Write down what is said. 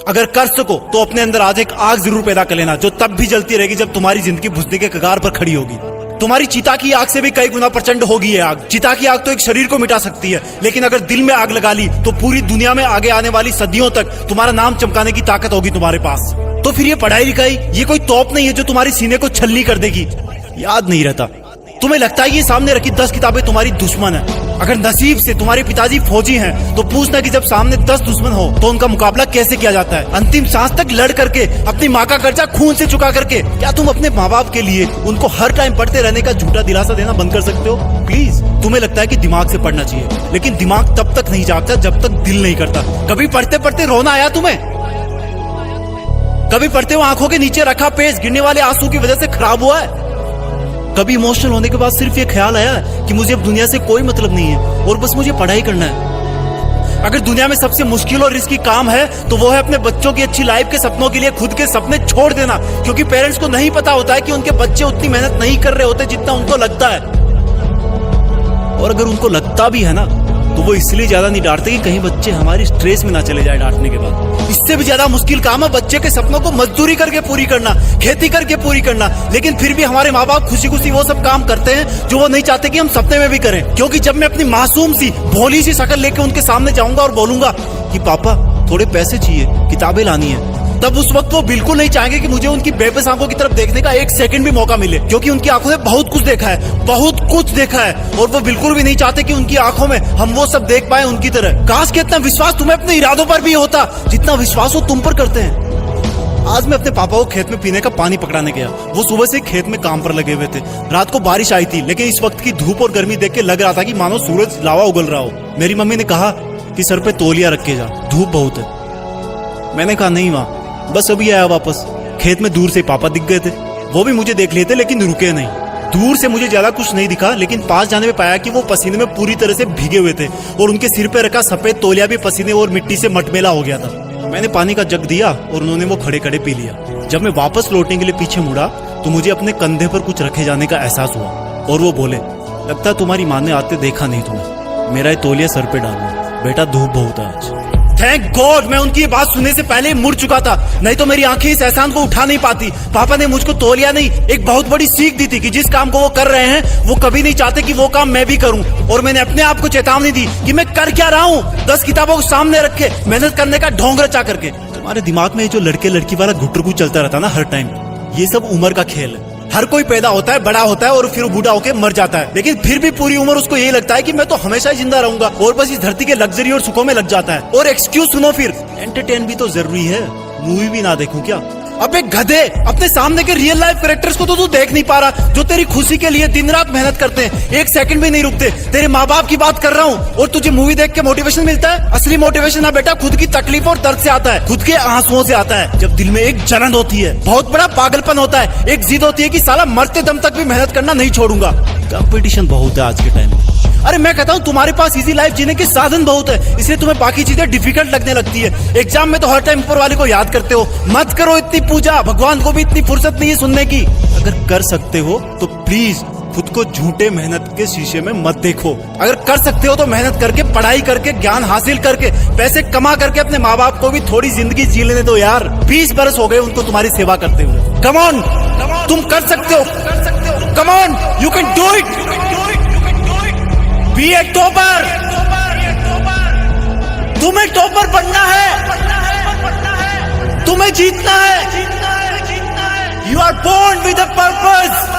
अगर कर सको तो अपने अंदर आज एक आग जरूर पैदा कर लेना, जो तब भी जलती रहेगी जब तुम्हारी जिंदगी बुझने के कगार पर खड़ी होगी। तुम्हारी चिता की आग से भी कई गुना प्रचंड होगी ये आग। चिता की आग तो एक शरीर को मिटा सकती है, लेकिन अगर दिल में आग लगा ली तो पूरी दुनिया में आगे आने वाली सदियों तक तुम्हारा नाम चमकाने की ताकत होगी तुम्हारे पास। तो फिर ये पढ़ाई लिखाई ये कोई तोप नहीं है जो तुम्हारे सीने को छलनी कर देगी। याद नहीं रहता, तुम्हें लगता है ये सामने रखी 10 किताबें तुम्हारी दुश्मन है। अगर नसीब से तुम्हारे पिताजी फौजी हैं तो पूछना कि जब सामने 10 दुश्मन हो तो उनका मुकाबला कैसे किया जाता है। अंतिम सांस तक लड़ करके, अपनी माँ का कर्जा खून से चुका करके, क्या तुम अपने माँ बाप के लिए उनको हर टाइम पढ़ते रहने का झूठा दिलासा देना बंद कर सकते हो? प्लीज। तुम्हें लगता है कि दिमाग से पढ़ना चाहिए, लेकिन दिमाग तब तक नहीं जागता जब तक दिल नहीं करता। कभी पढ़ते पढ़ते रोना आया तुम्हें? कभी पढ़ते हुए आंखों के नीचे रखा पेज गिरने वाले आंसू की वजह से खराब हुआ है? कभी इमोशनल होने के बाद सिर्फ ये ख्याल आया कि मुझे अब दुनिया से कोई मतलब नहीं है और बस मुझे पढ़ाई करना है? अगर दुनिया में सबसे मुश्किल और रिस्की काम है तो वो है अपने बच्चों की अच्छी लाइफ के सपनों के लिए खुद के सपने छोड़ देना, क्योंकि पेरेंट्स को नहीं पता होता है कि उनके बच्चे उतनी मेहनत नहीं कर रहे होते जितना उनको लगता है। और अगर उनको लगता भी है ना तो वो इसलिए ज्यादा नहीं डांटते कि कहीं बच्चे हमारी स्ट्रेस में ना चले जाए डांटने के बाद। इससे भी ज्यादा मुश्किल काम है बच्चे के सपनों को मजदूरी करके पूरी करना, खेती करके पूरी करना। लेकिन फिर भी हमारे माँ बाप खुशी खुशी वो सब काम करते हैं जो वो नहीं चाहते कि हम सपने में भी करें। क्योंकि जब मैं अपनी मासूम सी भोली सी शक्ल लेके उनके सामने जाऊंगा और बोलूंगा कि पापा थोड़े पैसे चाहिए, किताबें लानी है, तब उस वक्त वो बिल्कुल नहीं चाहेंगे कि मुझे उनकी बेबस आंखों की तरफ देखने का एक सेकंड भी मौका मिले, क्योंकि उनकी आंखों में बहुत कुछ देखा है, बहुत कुछ देखा है। और वो बिल्कुल भी नहीं चाहते कि उनकी आंखों में हम वो सब देख पाए उनकी तरह। काश कि इतना विश्वास तुम्हें अपने इरादों पर भी होता जितना विश्वास वो तुम पर करते हैं। आज मैं अपने पापा को खेत में पीने का पानी पकड़ाने गया। वो सुबह से खेत में काम पर लगे हुए थे। रात को बारिश आई थी, लेकिन इस वक्त की धूप और गर्मी देख के लग रहा था कि मानो सूरज लावा उगल रहा हो। मेरी मम्मी ने कहा कि सर पे तौलिया रख के जा, धूप बहुत है। मैंने कहा नहीं माँ, बस अभी आया वापस। खेत में दूर से पापा दिख गए थे, वो भी मुझे देख लिए थे लेकिन रुके नहीं। दूर से मुझे ज्यादा कुछ नहीं दिखा, लेकिन पास जाने में पाया कि वो पसीने में पूरी तरह से भीगे हुए थे और उनके सिर पे रखा सफेद तौलिया भी पसीने और मिट्टी से मटमेला हो गया था। मैंने पानी का जग दिया और उन्होंने वो खड़े खड़े पी लिया। जब मैं वापस लौटने के लिए पीछे मुड़ा तो मुझे अपने कंधे पर कुछ रखे जाने का एहसास हुआ और वो बोले, लगता तुम्हारी माँ ने आते देखा नहीं तुम्हें, मेरा ये तौलिया सर पे डाल लो, बेटा धूप बहुत है आज। थैंक गॉड मैं उनकी बात सुनने से पहले ही मुड़ चुका था, नहीं तो मेरी आंखें इस एहसान को उठा नहीं पाती। पापा ने मुझको तौलिया नहीं, एक बहुत बड़ी सीख दी थी कि जिस काम को वो कर रहे हैं वो कभी नहीं चाहते कि वो काम मैं भी करूं। और मैंने अपने आप को चेतावनी दी कि मैं कर क्या रहा हूं, 10 किताबों को सामने रखे मेहनत करने का ढोंग रचा करके। तुम्हारे दिमाग में जो लड़के लड़की वाला घुटरगु चलता रहता ना हर टाइम, ये सब उम्र का खेल है। हर कोई पैदा होता है, बड़ा होता है और फिर बूढ़ा होकर मर जाता है, लेकिन फिर भी पूरी उम्र उसको यही लगता है कि मैं तो हमेशा ही जिंदा रहूंगा और बस इस धरती के लग्जरी और सुखों में लग जाता है। और एक्सक्यूज सुनो, फिर एंटरटेन भी तो जरूरी है, मूवी भी ना देखूं क्या? अबे गधे, अपने सामने के रियल लाइफ कैरेक्टर्स को तो तू देख नहीं पा रहा जो तेरी खुशी के लिए दिन रात मेहनत करते हैं, एक सेकंड भी नहीं रुकते। तेरे माँ बाप की बात कर रहा हूँ और तुझे मूवी देख के मोटिवेशन मिलता है? असली मोटिवेशन ना बेटा खुद की तकलीफ और दर्द से आता है, खुद के आंसुओं से आता है। जब दिल में एक जलन होती है, बहुत बड़ा पागलपन होता है, एक जिद होती है कि साला मरते दम तक भी मेहनत करना नहीं छोड़ूंगा। कंपटीशन बहुत है आज के टाइम में। अरे मैं कहता हूँ तुम्हारे पास इजी लाइफ जीने के साधन बहुत है, इसलिए तुम्हें बाकी चीजें डिफिकल्ट लगने लगती है। एग्जाम में तो हर टाइम ऊपर वाले को याद करते हो। मत करो इतनी पूजा, भगवान को भी इतनी फुर्सत नहीं है सुनने की। अगर कर सकते हो तो प्लीज खुद को झूठे मेहनत के शीशे में मत देखो। अगर कर सकते हो तो मेहनत करके, पढ़ाई करके, ज्ञान हासिल करके, पैसे कमा करके अपने माँ बाप को भी थोड़ी जिंदगी जी लेने दो यार। 20 बरस हो गए उनको तुम्हारी सेवा करते हुए। कम ऑन, तुम कर सकते हो, come on, you can do it. Be a topper, तुम्हें टॉपर बनना है, तुम्हें जीतना है। You are born with a purpose.